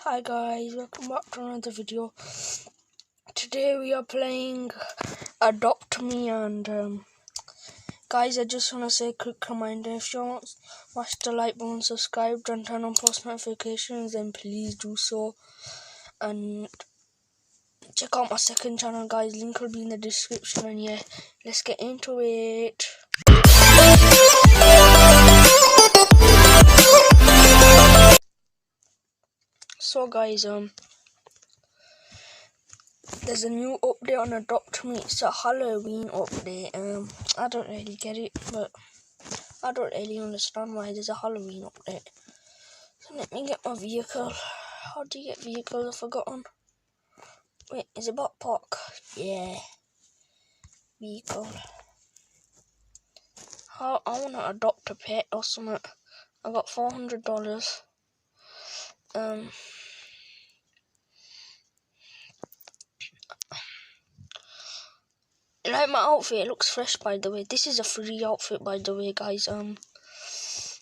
Hi guys, welcome back to another video. Today we are playing Adopt Me, and guys, I just want to say a quick reminder, if you want to smash the like button, subscribe and turn on post notifications, then please do so. And check out my second channel guys, link will be in the description. And yeah, let's get into it. So guys, there's a new update on Adopt Me. It's a Halloween update. I don't really get it, but I don't really understand why there's a Halloween update. So let me get my vehicle. How do you get vehicles? I've forgotten. Wait, is it backpack? Yeah. Vehicle. How I wanna adopt a pet or something. I got $400. Like my outfit, it looks fresh by the way. This is a free outfit by the way, guys.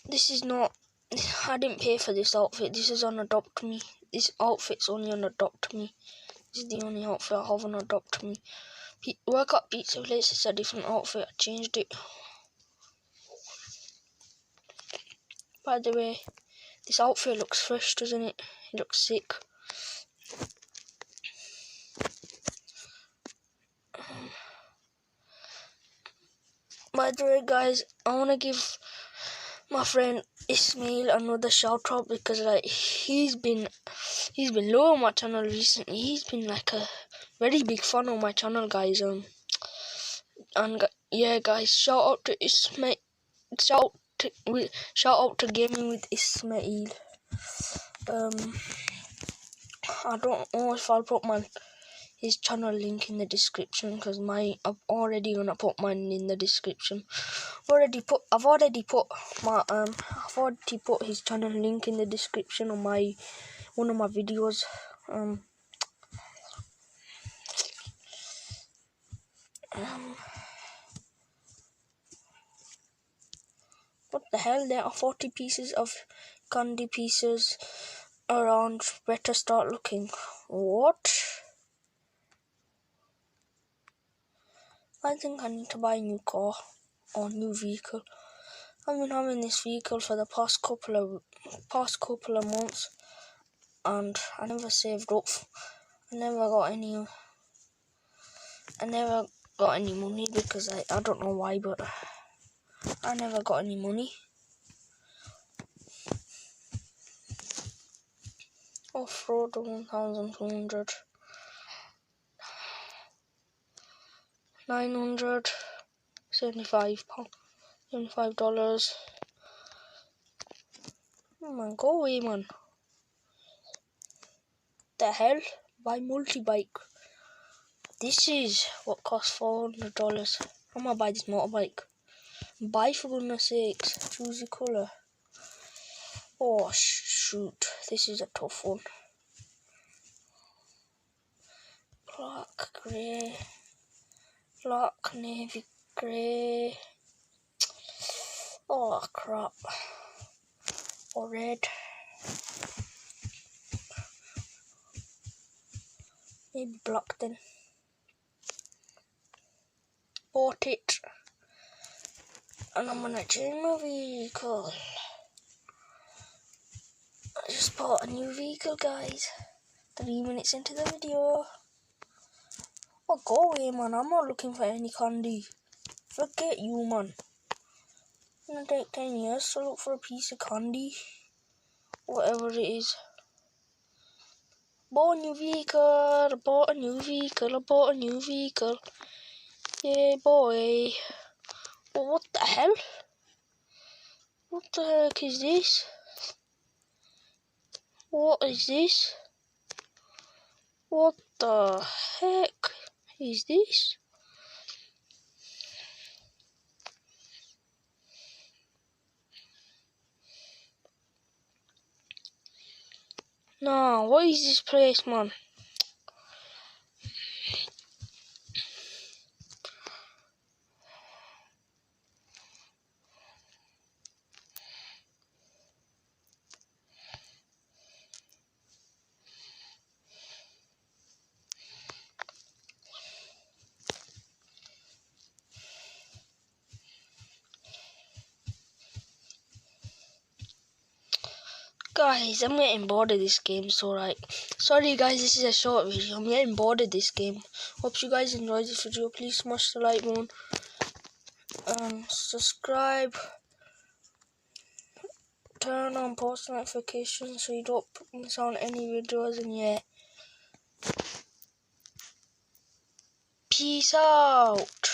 This is not. I didn't pay for this outfit. This is on Adopt Me. This outfit's only on Adopt Me. This is the only outfit I have on Adopt Me. Work at Pizza Place, it's a different outfit. I changed it. By the way, this outfit looks fresh, doesn't it? It looks sick. By the way, guys, I want to give my friend Ismail another shout out because like he's been low on my channel recently. He's been like a very big fan of my channel, guys. Yeah, guys, shout out to Ismail. Shout out to Gaming with Ismail. I don't know if I'll put his channel link in the description because I'm already gonna put mine in the description. I've already put his channel link in the description on one of my videos. What the hell? There are 40 pieces of candy pieces around. Better start looking. What? I think I need to buy a new car or new vehicle. I've been having this vehicle for the past couple of months, and I never saved up. I never got any money because I don't know why, but I never got any money. Off-road 1,200, 900, $75. Oh man, go away, man. The hell? Buy multi-bike. This is what costs $400. I'm gonna buy this motorbike. Buy for goodness sakes. Choose your colour. Oh shoot, this is a tough one. Black, grey, black, navy, grey. Oh crap. Or red. Maybe black then. Bought it. And I'm gonna change my vehicle. I just bought a new vehicle, guys. 3 minutes into the video. Oh, go away, man. I'm not looking for any candy. Forget you, man. It's gonna take 10 years to look for a piece of candy. Whatever it is. Bought a new vehicle. Bought a new vehicle. Yeah, boy. But what the hell? What the heck is this? What is this? What the heck is this? Nah, what is this place, man? Guys, I'm getting bored of this game, so sorry guys, this is a short video. I'm getting bored of this game. Hope you guys enjoyed this video. Please smash the like button and subscribe. Turn on post notifications so you don't miss out on any videos, and yeah. Peace out.